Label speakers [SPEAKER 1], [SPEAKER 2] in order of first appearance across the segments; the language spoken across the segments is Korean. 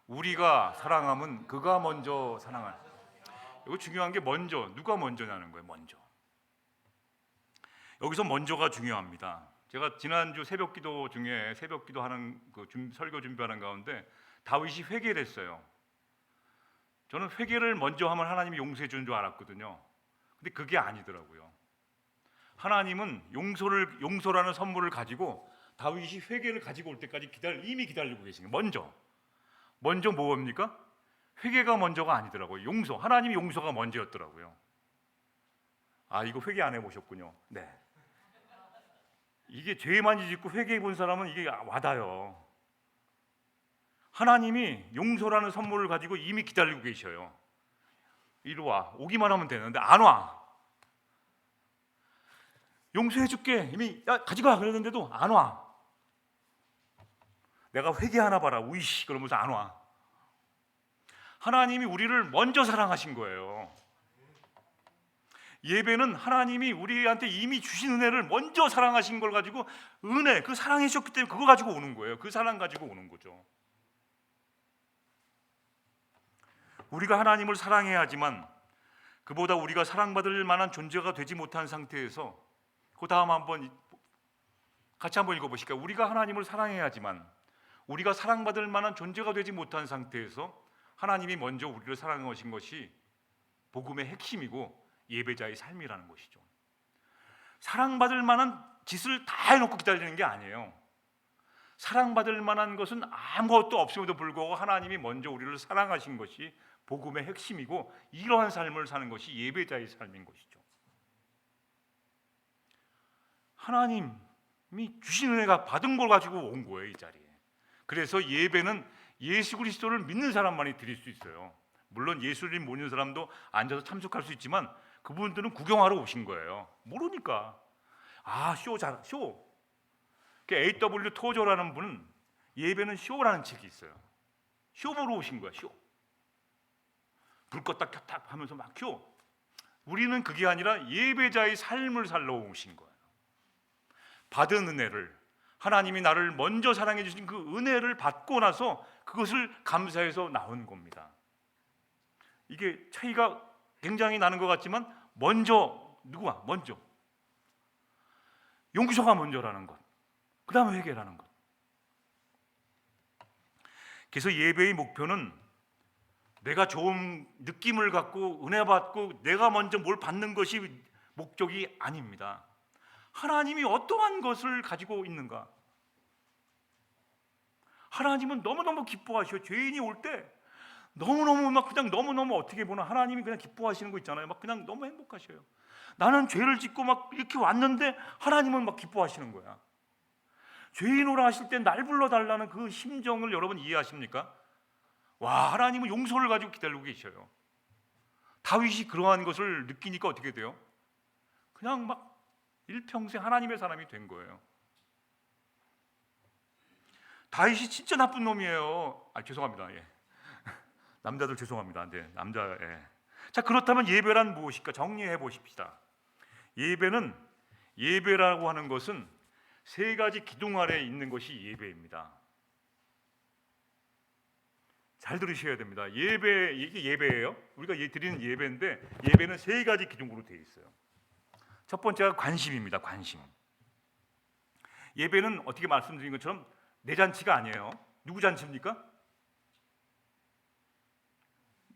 [SPEAKER 1] 우리가 사랑함은 그가 먼저 사랑한. 이거 중요한 게 먼저, 누가 먼저냐는 거예요. 먼저. 여기서 먼저가 중요합니다. 제가 지난주 새벽기도 중에 새벽기도 하는 설교 준비하는 가운데 다윗이 회개를 했어요. 저는 회개를 먼저 하면 하나님이 용서해 주는 줄 알았거든요. 근데 그게 아니더라고요. 하나님은 용서라는 선물을 가지고 다윗이 회개를 가지고 올 때까지 이미 기다리고 계신 거예요. 먼저 뭡니까? 회개가 먼저가 아니더라고요. 용서. 하나님이 용서가 먼저였더라고요. 아, 이거 회개 안 해보셨군요. 네. 이게 죄 많이 짓고 회개해 본 사람은 이게 와닿아요. 하나님이 용서라는 선물을 가지고 이미 기다리고 계셔요. 이리 와. 오기만 하면 되는데 안 와. 용서해 줄게. 이미 가져가 그랬는데도 안 와. 내가 회개하나 봐라. 우이씨 그러면서 안 와. 하나님이 우리를 먼저 사랑하신 거예요. 예배는 하나님이 우리한테 이미 주신 은혜를 먼저 사랑하신 걸 가지고 은혜, 그 사랑해 주셨기 때문에 그거 가지고 오는 거예요. 그 사랑 가지고 오는 거죠. 우리가 하나님을 사랑해야 하지만 그보다 우리가 사랑받을 만한 존재가 되지 못한 상태에서 그 다음 같이 한번 읽어보실까요? 우리가 하나님을 사랑해야 하지만 우리가 사랑받을 만한 존재가 되지 못한 상태에서 하나님이 먼저 우리를 사랑하신 것이 복음의 핵심이고 예배자의 삶이라는 것이죠. 사랑받을 만한 짓을 다 해놓고 기다리는 게 아니에요. 사랑받을 만한 것은 아무것도 없음에도 불구하고 하나님이 먼저 우리를 사랑하신 것이 복음의 핵심이고 이러한 삶을 사는 것이 예배자의 삶인 것이죠. 하나님이 주신 은혜가 받은 걸 가지고 온 거예요, 이 자리에. 그래서 예배는 예수 그리스도를 믿는 사람만이 드릴 수 있어요. 물론 예수를 모르는 사람도 앉아서 참석할 수 있지만 그분들은 구경하러 오신 거예요. 모르니까. 쇼. A.W. 토저라는 분은 예배는 쇼라는 책이 있어요. 쇼 보러 오신 거야, 쇼. 불 껐다 켰다 하면서 막 쇼. 우리는 그게 아니라 예배자의 삶을 살러 오신 거예요. 받은 은혜를, 하나님이 나를 먼저 사랑해 주신 그 은혜를 받고 나서 그것을 감사해서 나온 겁니다. 이게 차이가 굉장히 나는 것 같지만 누구가 먼저? 용서가 먼저라는 것, 그 다음에 회개라는 것. 그래서 예배의 목표는 내가 좋은 느낌을 갖고 은혜 받고 내가 먼저 뭘 받는 것이 목적이 아닙니다. 하나님이 어떠한 것을 가지고 있는가? 하나님은 너무너무 기뻐하셔. 죄인이 올 때 너무너무 그냥 너무너무 어떻게 보나 하나님이 그냥 기뻐하시는 거 있잖아요. 그냥 너무 행복하셔요. 나는 죄를 짓고 이렇게 왔는데 하나님은 기뻐하시는 거야. 죄인 오라 하실 때 날 불러달라는 그 심정을 여러분 이해하십니까? 와, 하나님은 용서를 가지고 기다리고 계셔요. 다윗이 그러한 것을 느끼니까 어떻게 돼요? 그냥 일평생 하나님의 사람이 된 거예요. 다윗이 진짜 나쁜 놈이에요. 죄송합니다. 예. 남자들 죄송합니다. 네, 자, 그렇다면 예배란 무엇일까? 정리해 보십시다. 예배라고 하는 것은 세 가지 기둥 아래에 있는 것이 예배입니다. 잘 들으셔야 됩니다. 이게 예배예요. 우리가 드리는 예배인데 예배는 세 가지 기둥으로 되어 있어요. 첫 번째가 관심입니다. 관심. 예배는 어떻게 말씀드린 것처럼 내 잔치가 아니에요. 누구 잔치입니까?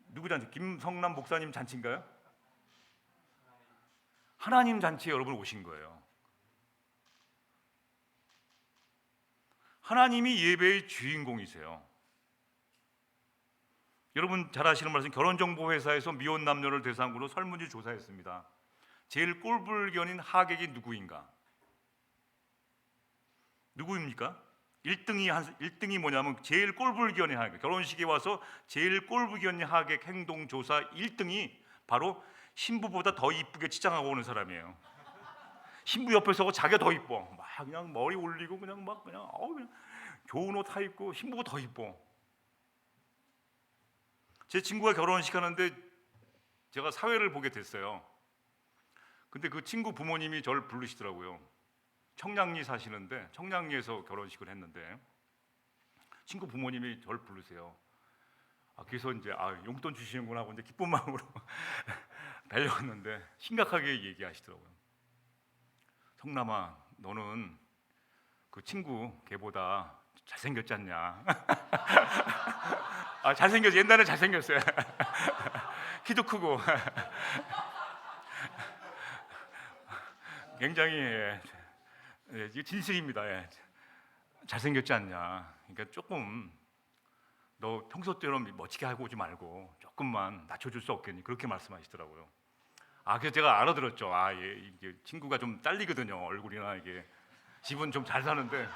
[SPEAKER 1] 누구 잔치? 김성남 목사님 잔치인가요? 하나님 잔치에 여러분 오신 거예요. 하나님이 예배의 주인공이세요. 여러분 잘 아시는 말씀, 결혼정보회사에서 미혼 남녀를 대상으로 설문지 조사했습니다. 제일 꼴불견인 하객이 누구인가? 누구입니까? 1등이 뭐냐면 제일 꼴불견인 하객. 결혼식에 와서 제일 꼴불견인 하객 행동조사 1등이 바로 신부보다 더 이쁘게 치장하고 오는 사람이에요. 신부 옆에 서고 자기가 더 이뻐. 그냥 머리 올리고 그냥 좋은 옷 다 입고 신부가 더 이뻐. 제 친구가 결혼식 하는데 제가 사회를 보게 됐어요. 근데 그 친구 부모님이 저를 부르시더라고요. 청량리 사시는데 청량리에서 결혼식을 했는데 친구 부모님이 저를 부르세요. 그래서 이제 용돈 주시는구나 하고 이제 기쁜 마음으로 달려갔는데 심각하게 얘기하시더라고요. 성남아, 너는 그 친구 걔보다 잘생겼지 않냐? 잘생겼어. 옛날에 잘생겼어요. 키도 크고 굉장히 이게 진실입니다. 잘생겼지 않냐? 그러니까 조금 너 평소처럼 멋지게 하고 오지 말고 조금만 낮춰줄 수 없겠니? 그렇게 말씀하시더라고요. 그래서 제가 알아들었죠. 이게 친구가 좀 딸리거든요. 얼굴이나 이게 집은 좀 잘 사는데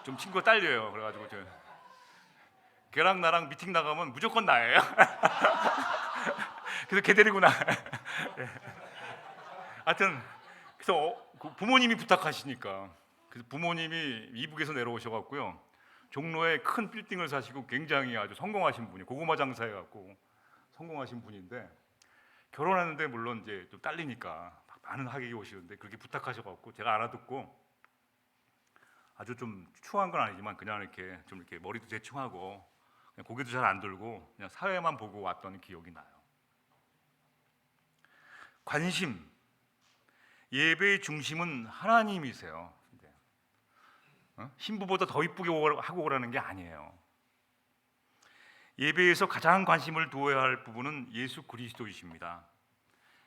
[SPEAKER 1] 좀 친구가 딸려요. 그래가지고 걔랑 나랑 미팅 나가면 무조건 나예요. 그래서 걔 데리고 나. 하여튼 그래서 그 부모님이 부탁하시니까 그래서 부모님이 이북에서 내려오셔갖고요. 종로에 큰 빌딩을 사시고 굉장히 아주 성공하신 분이 고구마 장사해갖고 성공하신 분인데 결혼하는데 물론 이제 좀 딸리니까 많은 하객이 오시는데 그렇게 부탁하셔갖고 제가 알아듣고 아주 좀 추한 건 아니지만 그냥 이렇게 좀 이렇게 머리도 대충 하고 그냥 고개도 잘 안 들고 그냥 사회만 보고 왔던 기억이 나요. 관심, 예배의 중심은 하나님이세요. 신부보다 더 이쁘게 하고 오라는 게 아니에요. 예배에서 가장 관심을 두어야 할 부분은 예수 그리스도이십니다.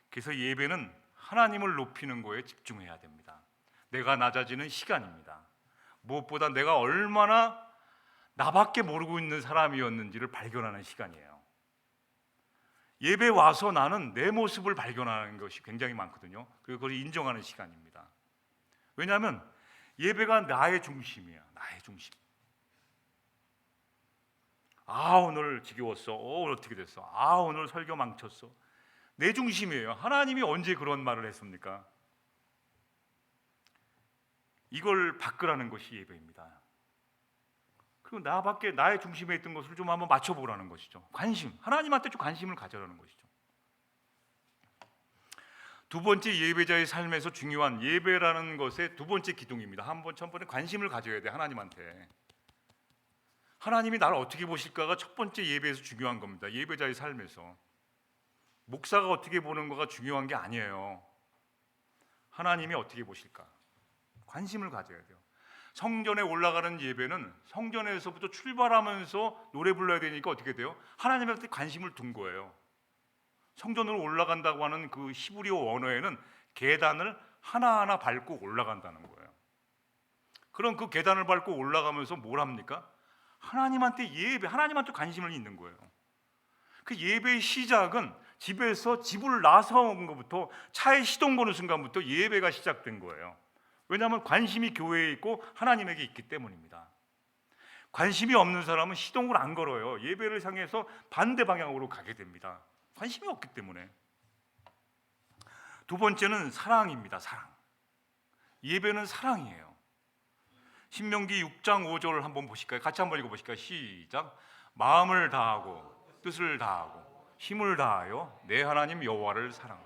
[SPEAKER 1] 그래서 예배는 하나님을 높이는 거에 집중해야 됩니다. 내가 낮아지는 시간입니다. 무엇보다 내가 얼마나 나밖에 모르고 있는 사람이었는지를 발견하는 시간이에요. 예배 와서 나는 내 모습을 발견하는 것이 굉장히 많거든요. 그리고 그걸 인정하는 시간입니다. 왜냐하면 예배가 나의 중심이야. 나의 중심. 오늘 지겨웠어. 오늘 어떻게 됐어? 오늘 설교 망쳤어. 내 중심이에요. 하나님이 언제 그런 말을 했습니까? 이걸 바꾸라는 것이 예배입니다. 그리고 나밖에 나의 중심에 있던 것을 좀 한번 맞춰보라는 것이죠. 관심, 하나님한테 좀 관심을 가져라는 것이죠. 두 번째 예배자의 삶에서 중요한 예배라는 것의 두 번째 기둥입니다. 첫 번째 관심을 가져야 돼. 하나님한테. 하나님이 나를 어떻게 보실까가 첫 번째 예배에서 중요한 겁니다. 예배자의 삶에서. 목사가 어떻게 보는 거가 중요한 게 아니에요. 하나님이 어떻게 보실까? 관심을 가져야 돼요. 성전에 올라가는 예배는 성전에서부터 출발하면서 노래 불러야 되니까 어떻게 돼요? 하나님한테 관심을 둔 거예요. 성전으로 올라간다고 하는 그 히브리어 원어에는 계단을 하나하나 밟고 올라간다는 거예요. 그럼 그 계단을 밟고 올라가면서 뭘 합니까? 하나님한테 관심을 있는 거예요. 그 예배의 시작은 집을 나서온 것부터 차에 시동 거는 순간부터 예배가 시작된 거예요. 왜냐하면 관심이 교회에 있고 하나님에게 있기 때문입니다. 관심이 없는 사람은 시동을 안 걸어요. 예배를 향해서 반대 방향으로 가게 됩니다. 관심이 없기 때문에. 두 번째는 사랑입니다. 사랑. 예배는 사랑이에요. 신명기 6장 5절 한번 보실까요? 같이 한번 읽어보실까요? 시작. 마음을 다하고 뜻을 다하고 힘을 다하여 내 하나님 여호와를 사랑.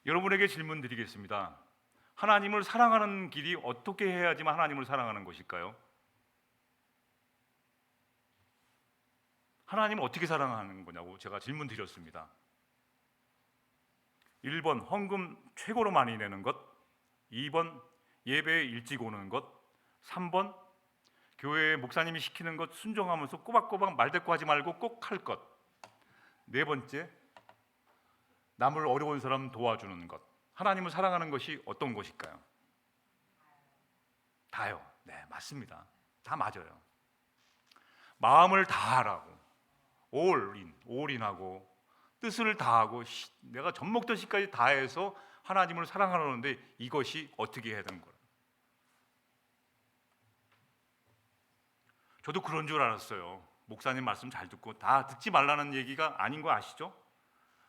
[SPEAKER 1] 여러분에게 질문 드리겠습니다. 하나님을 사랑하는 길이 어떻게 해야지만 하나님을 사랑하는 것일까요? 하나님을 어떻게 사랑하는 거냐고 제가 질문 드렸습니다. 1번 헌금 최고로 많이 내는 것, 2번 예배에 일찍 오는 것, 3번 교회 목사님이 시키는 것 순종하면서 꼬박꼬박 말대꾸하지 말고 꼭 할 것, 4번째 남을 어려운 사람 도와주는 것. 하나님을 사랑하는 것이 어떤 것일까요? 다요. 네, 맞습니다. 다 맞아요. 마음을 다하라고, 올인하고 뜻을 다하고 내가 젖먹던 시까지 다해서 하나님을 사랑하려는데 이것이 어떻게 해야 되는 거예요? 저도 그런 줄 알았어요. 목사님 말씀 잘 듣고 다 듣지 말라는 얘기가 아닌 거 아시죠?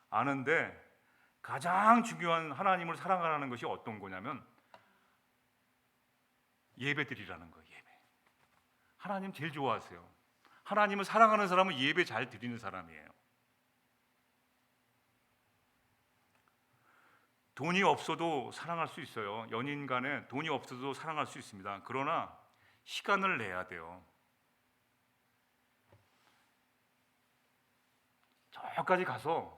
[SPEAKER 1] 아는데 가장 중요한 하나님을 사랑하라는 것이 어떤 거냐면 예배드리라는 거예요. 예배. 하나님 제일 좋아하세요. 하나님을 사랑하는 사람은 예배 잘 드리는 사람이에요. 돈이 없어도 사랑할 수 있어요. 연인 간에 돈이 없어도 사랑할 수 있습니다. 그러나 시간을 내야 돼요. 저까지 가서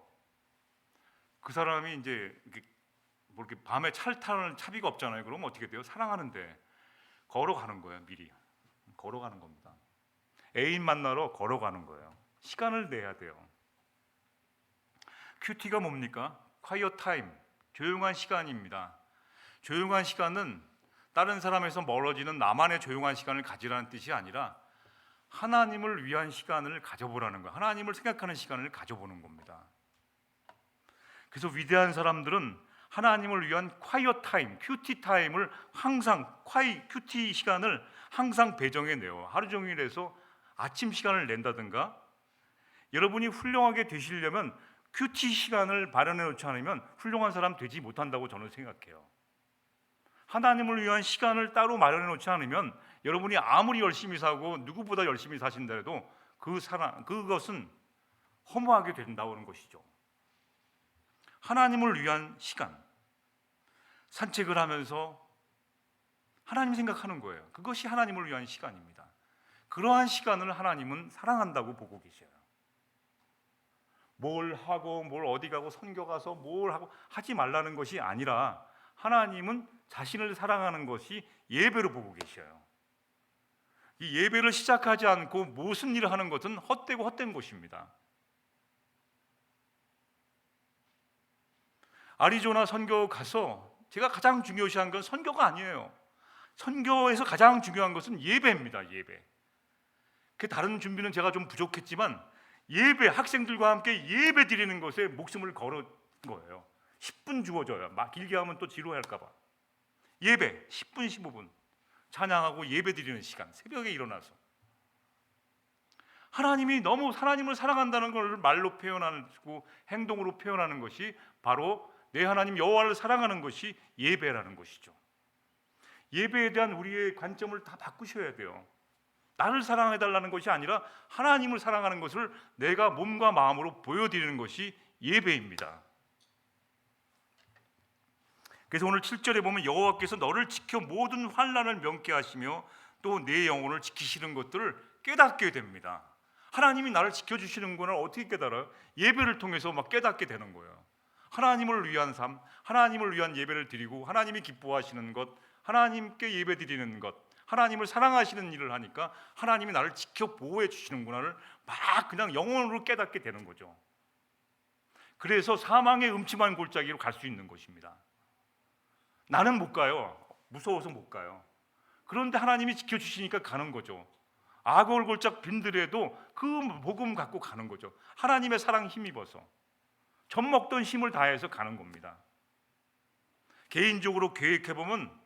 [SPEAKER 1] 그 사람이 이제 뭐 이렇게 밤에 타는 차비가 없잖아요. 그럼 어떻게 돼요? 사랑하는데 걸어가는 거예요. 미리 걸어가는 겁니다. 애인 만나러 걸어가는 거예요. 시간을 내야 돼요. 큐티가 뭡니까? quiet time, 조용한 시간입니다. 조용한 시간은 다른 사람에서 멀어지는 나만의 조용한 시간을 가지라는 뜻이 아니라 하나님을 위한 시간을 가져보라는 거예요. 하나님을 생각하는 시간을 가져보는 겁니다. 그래서 위대한 사람들은 하나님을 위한 quiet time, 큐티 타임을 항상 큐티 시간을 항상 배정해 내요. 하루 종일 해서 아침 시간을 낸다든가. 여러분이 훌륭하게 되시려면 큐티 시간을 마련해 놓지 않으면 훌륭한 사람 되지 못한다고 저는 생각해요. 하나님을 위한 시간을 따로 마련해 놓지 않으면 여러분이 아무리 열심히 사고 누구보다 열심히 사신다 해도 그것은 허무하게 된다는 것이죠. 하나님을 위한 시간, 산책을 하면서 하나님 생각하는 거예요. 그것이 하나님을 위한 시간입니다. 그러한 시간을 하나님은 사랑한다고 보고 계셔요. 뭘 하고 뭘 어디 가고 선교 가서 뭘 하고 하지 말라는 것이 아니라 하나님은 자신을 사랑하는 것이 예배로 보고 계셔요. 이 예배를 시작하지 않고 무슨 일을 하는 것은 헛되고 헛된 것입니다. 아리조나 선교 가서 제가 가장 중요시한 건 선교가 아니에요. 선교에서 가장 중요한 것은 예배입니다. 예배. 그 다른 준비는 제가 좀 부족했지만 예배, 학생들과 함께 예배 드리는 것에 목숨을 걸은 거예요. 10분 주어져요. 막 길게 하면 또 지루할까 봐. 예배 10분 15분 찬양하고 예배 드리는 시간, 새벽에 일어나서 하나님이 너무 하나님을 사랑한다는 걸 말로 표현하고 행동으로 표현하는 것이 바로 내 하나님 여호와를 사랑하는 것이 예배라는 것이죠. 예배에 대한 우리의 관점을 다 바꾸셔야 돼요. 나를 사랑해달라는 것이 아니라 하나님을 사랑하는 것을 내가 몸과 마음으로 보여드리는 것이 예배입니다. 그래서 오늘 7절에 보면 여호와께서 너를 지켜 모든 환난을 면케 하시며 또 내 영혼을 지키시는 것들을 깨닫게 됩니다. 하나님이 나를 지켜주시는 걸 어떻게 깨달아요? 예배를 통해서 막 깨닫게 되는 거예요. 하나님을 위한 삶, 하나님을 위한 예배를 드리고 하나님이 기뻐하시는 것, 하나님께 예배 드리는 것, 하나님을 사랑하시는 일을 하니까 하나님이 나를 지켜 보호해 주시는구나를 막 그냥 영혼으로 깨닫게 되는 거죠. 그래서 사망의 음침한 골짜기로 갈 수 있는 것입니다. 나는 못 가요. 무서워서 못 가요. 그런데 하나님이 지켜주시니까 가는 거죠. 악을 골짝 빈들에도 그 복음 갖고 가는 거죠. 하나님의 사랑 힘입어서 젖먹던 힘을 다해서 가는 겁니다. 개인적으로 계획해보면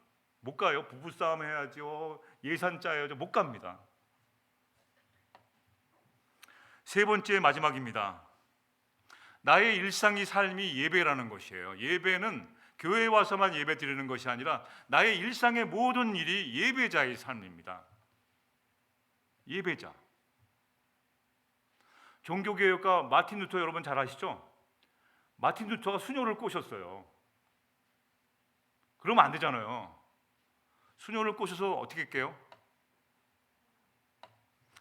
[SPEAKER 1] 못 가요. 부부싸움 해야죠. 예산 짜야죠. 못 갑니다. 세 번째 마지막입니다. 나의 일상이 삶이 예배라는 것이에요. 예배는 교회에 와서만 예배 드리는 것이 아니라 나의 일상의 모든 일이 예배자의 삶입니다. 예배자. 종교개혁가 마틴 루터 여러분 잘 아시죠? 마틴 루터가 수녀를 꼬셨어요. 그러면 안 되잖아요. 수녀를 꼬셔서 어떻게 할게요?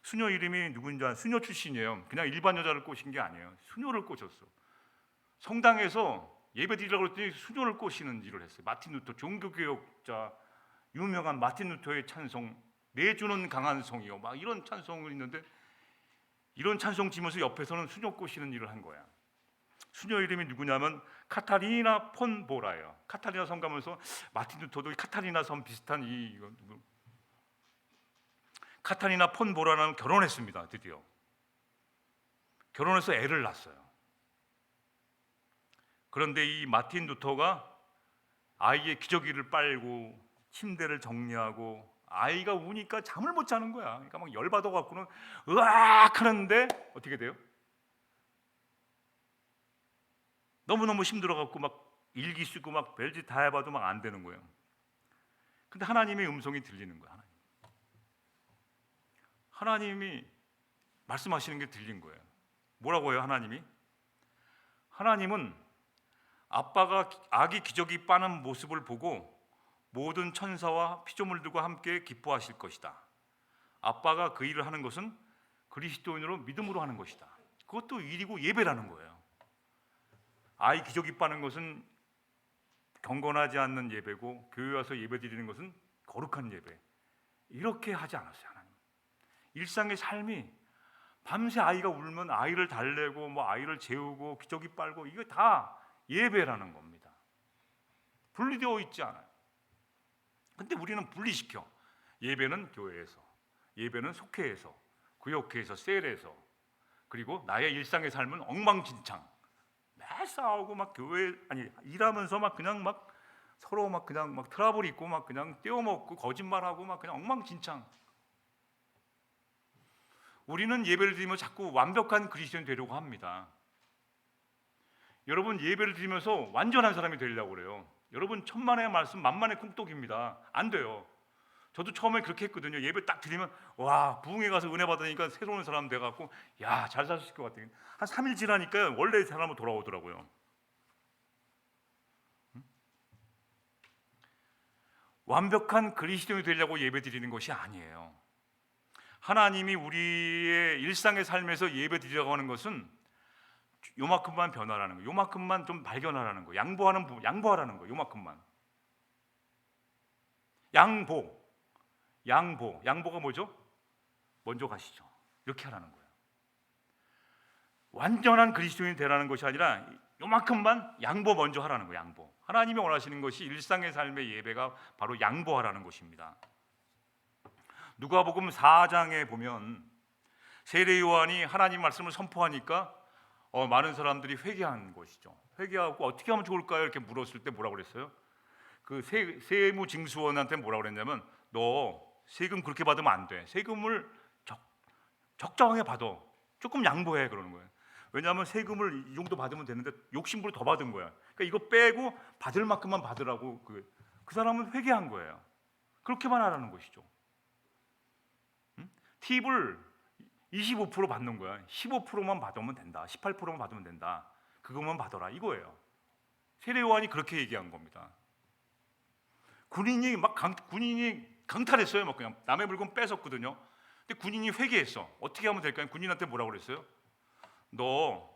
[SPEAKER 1] 수녀 이름이 누군지 아세요? 수녀 출신이에요. 그냥 일반 여자를 꼬신 게 아니에요. 수녀를 꼬셨어. 성당에서 예배 드리려고 그랬더니 수녀를 꼬시는 일을 했어요. 마틴 루터, 종교개혁자, 유명한 마틴 루터의 찬송, 내주는 강한 성이요, 막 이런 찬송을 있는데 이런 찬송 지면서 옆에서는 수녀 꼬시는 일을 한 거야. 수녀 이름이 누구냐면 카타리나 폰 보라예요. 카타리나 섬 가면서 마틴 루터도 카타리나 섬 비슷한 이거 누구? 카타리나 폰 보라는 결혼했습니다. 드디어 결혼해서 애를 낳았어요. 그런데 이 마틴 루터가 아이의 기저귀를 빨고 침대를 정리하고 아이가 우니까 잠을 못 자는 거야. 그러니까 막 열받아 갖고는 으악 하는데 어떻게 돼요? 너무너무 힘들어 갖고 막 일기 쓰고 막 별짓 다 해봐도 막 안 되는 거예요. 근데 하나님의 음성이 들리는 거야. 하나님이 말씀하시는 게 들린 거예요. 뭐라고 해요? 하나님은 아빠가 아기 기저귀 빠는 모습을 보고 모든 천사와 피조물들과 함께 기뻐하실 것이다. 아빠가 그 일을 하는 것은 그리스도인으로 믿음으로 하는 것이다. 그것도 일이고 예배라는 거예요. 아이 기저귀 빠는 것은 경건하지 않는 예배고 교회 와서 예배 드리는 것은 거룩한 예배. 이렇게 하지 않았어요, 하나님. 일상의 삶이 밤새 아이가 울면 아이를 달래고 뭐 아이를 재우고 기저귀 빨고 이거 다 예배라는 겁니다. 분리되어 있지 않아요. 근데 우리는 분리시켜. 예배는 교회에서, 예배는 속회에서, 구역회에서, 셀에서, 그리고 나의 일상의 삶은 엉망진창. 매 싸우고 막 교회 아니 일하면서 막 그냥 막 서로 막 그냥 막 트러블 있고 막 그냥 떼어먹고 거짓말하고 막 그냥 엉망진창. 우리는 예배를 드리며 자꾸 완벽한 그리스도인이 되려고 합니다. 여러분 예배를 드리면서 완전한 사람이 되려고 그래요. 여러분 천만의 말씀 만만의 콩떡입니다. 안 돼요. 저도 처음에 그렇게 했거든요. 예배 딱 드리면 와 부흥회 가서 은혜 받으니까 새로운 사람 돼갖고 야 잘 살 수 있을 것 같아요. 한 3일 지나니까 원래 사람으로 돌아오더라고요. 완벽한 그리스도인이 되려고 예배 드리는 것이 아니에요. 하나님이 우리의 일상의 삶에서 예배 드리려고 하는 것은 요만큼만 변화라는 거예요. 요만큼만 좀 발견하라는 거예요. 양보하라는 거예요. 요만큼만. 양보가 뭐죠? 먼저 가시죠. 이렇게 하라는 거예요. 완전한 그리스도인이 되라는 것이 아니라 요만큼만 양보 먼저 하라는 거예요. 양보. 하나님이 원하시는 것이 일상의 삶의 예배가 바로 양보하라는 것입니다. 누가복음 4장에 보면 세례 요한이 하나님 말씀을 선포하니까 많은 사람들이 회개한 것이죠. 회개하고 어떻게 하면 좋을까요? 이렇게 물었을 때 뭐라고 그랬어요? 그 세무징수원한테 뭐라고 그랬냐면 너 세금 그렇게 받으면 안 돼. 세금을 적정하게 받아. 조금 양보해 그러는 거예요. 왜냐하면 세금을 이 정도 받으면 되는데 욕심부로 더 받은 거야. 그러니까 이거 빼고 받을 만큼만 받으라고 그 사람은 회개한 거예요. 그렇게만 하라는 것이죠. 팁을 25% 받는 거야. 15%만 받으면 된다. 18%만 받으면 된다. 그것만 받아라 이거예요. 세례 요한이 그렇게 얘기한 겁니다. 군인이 강탈했어요. 막 그냥 남의 물건 뺏었거든요. 근데 군인이 회개했어. 어떻게 하면 될까요? 군인한테 뭐라고 그랬어요? 너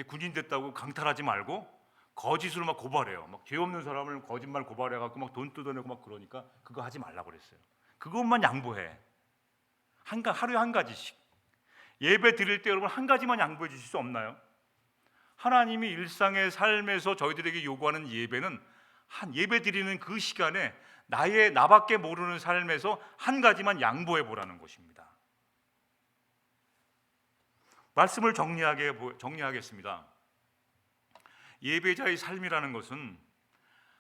[SPEAKER 1] 군인 됐다고 강탈하지 말고 거짓으로 막 고발해요. 막 죄 없는 사람을 거짓말 고발해갖고 막 돈 뜯어내고 막 그러니까 그거 하지 말라고 그랬어요. 그것만 양보해. 하루에 한 가지씩. 예배 드릴 때 여러분 한 가지만 양보해 주실 수 없나요? 하나님이 일상의 삶에서 저희들에게 요구하는 예배는 한 예배 드리는 그 시간에 나밖에 모르는 삶에서 한 가지만 양보해 보라는 것입니다. 말씀을 정리하겠습니다. 예배자의 삶이라는 것은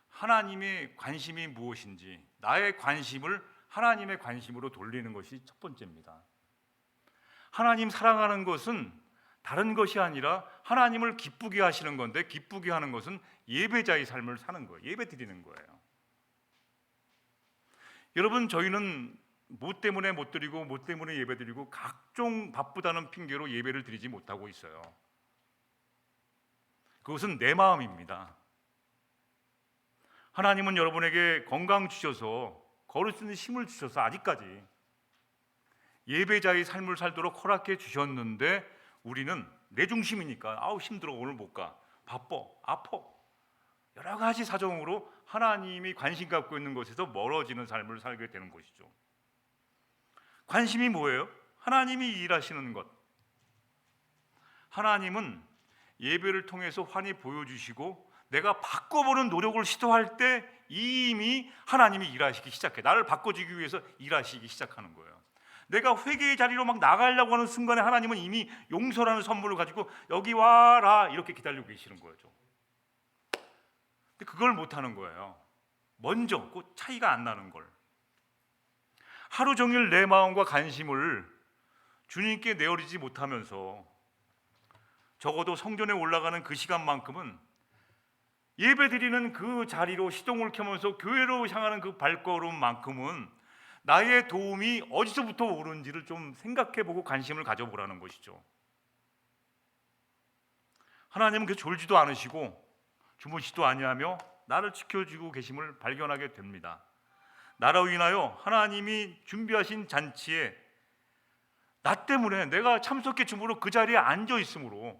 [SPEAKER 1] 하나님의 관심이 무엇인지 나의 관심을 하나님의 관심으로 돌리는 것이 첫 번째입니다. 하나님 사랑하는 것은 다른 것이 아니라 하나님을 기쁘게 하시는 건데 기쁘게 하는 것은 예배자의 삶을 사는 거예요. 예배 드리는 거예요. 여러분 저희는 뭐 때문에 못 드리고 뭐 때문에 예배 드리고 각종 바쁘다는 핑계로 예배를 드리지 못하고 있어요. 그것은 내 마음입니다. 하나님은 여러분에게 건강 주셔서 걸을 수 있는 힘을 주셔서 아직까지 예배자의 삶을 살도록 허락해 주셨는데 우리는 내 중심이니까 힘들어 오늘 못 가 바빠 아파 여러 가지 사정으로 하나님이 관심 갖고 있는 것에서 멀어지는 삶을 살게 되는 것이죠. 관심이 뭐예요? 하나님이 일하시는 것. 하나님은 예배를 통해서 환히 보여주시고 내가 바꿔보는 노력을 시도할 때 이미 하나님이 일하시기 시작해. 나를 바꿔주기 위해서 일하시기 시작하는 거예요. 내가 회개의 자리로 막 나가려고 하는 순간에 하나님은 이미 용서라는 선물을 가지고 여기 와라 이렇게 기다리고 계시는 거죠. 근데 그걸 못하는 거예요. 먼저 그 차이가 안 나는 걸. 하루 종일 내 마음과 관심을 주님께 내어리지 못하면서 적어도 성전에 올라가는 그 시간만큼은 예배드리는 그 자리로 시동을 켜면서 교회로 향하는 그 발걸음만큼은 나의 도움이 어디서부터 오는지를 좀 생각해보고 관심을 가져보라는 것이죠. 하나님은 그 졸지도 않으시고 주무시도 아니하며 나를 지켜주고 계심을 발견하게 됩니다. 나로 인하여 하나님이 준비하신 잔치에 나 때문에 내가 참석해 줌으로 그 자리에 앉아 있으므로,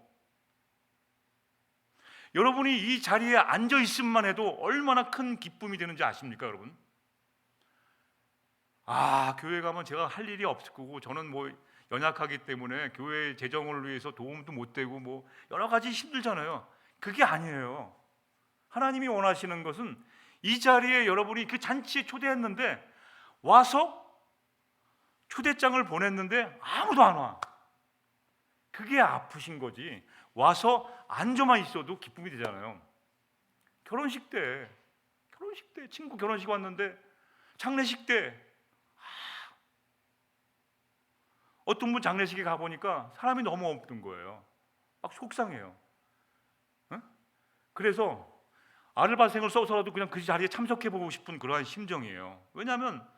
[SPEAKER 1] 여러분이 이 자리에 앉아 있음만 해도 얼마나 큰 기쁨이 되는지 아십니까, 여러분? 교회 가면 제가 할 일이 없을 거고, 저는 뭐 연약하기 때문에 교회 재정을 위해서 도움도 못 되고 뭐 여러 가지 힘들잖아요. 그게 아니에요. 하나님이 원하시는 것은 이 자리에 여러분이 그 잔치에 초대했는데 와서 초대장을 보냈는데 아무도 안 와. 그게 아프신 거지. 와서 앉아만 있어도 기쁨이 되잖아요. 결혼식 때 친구 결혼식 왔는데, 장례식 때 어떤 분 장례식에 가보니까 사람이 너무 없던 거예요. 막 속상해요. 응? 그래서 아르바생을 써서라도 그냥 그 자리에 참석해보고 싶은 그러한 심정이에요. 왜냐하면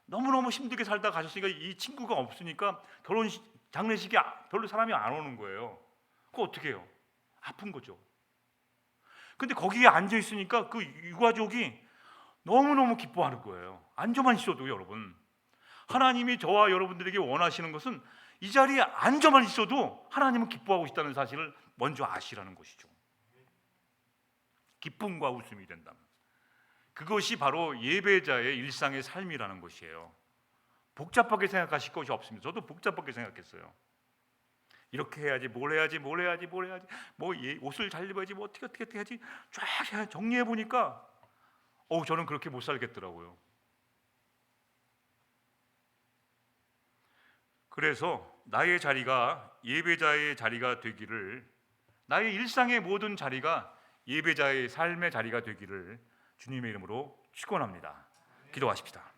[SPEAKER 1] 너무너무 힘들게 살다 가셨으니까 이 친구가 없으니까 결혼식, 장례식에 별로 사람이 안 오는 거예요. 그거 어떻게 해요? 아픈 거죠. 근데 거기에 앉아 있으니까 그 유가족이 너무너무 기뻐하는 거예요. 앉아만 있어도. 여러분, 하나님이 저와 여러분들에게 원하시는 것은 이 자리에 앉아만 있어도 하나님은 기뻐하고 있다는 사실을 먼저 아시라는 것이죠. 기쁨과 웃음이 된다면 그것이 바로 예배자의 일상의 삶이라는 것이에요. 복잡하게 생각하실 것이 없습니다. 저도 복잡하게 생각했어요. 이렇게 해야지, 뭘 해야지, 뭐 옷을 잘 입어야지, 뭐 어떻게 해야지, 쫙 정리해 보니까 저는 그렇게 못 살겠더라고요. 그래서 나의 자리가 예배자의 자리가 되기를, 나의 일상의 모든 자리가 예배자의 삶의 자리가 되기를 주님의 이름으로 축원합니다. 기도하십시다.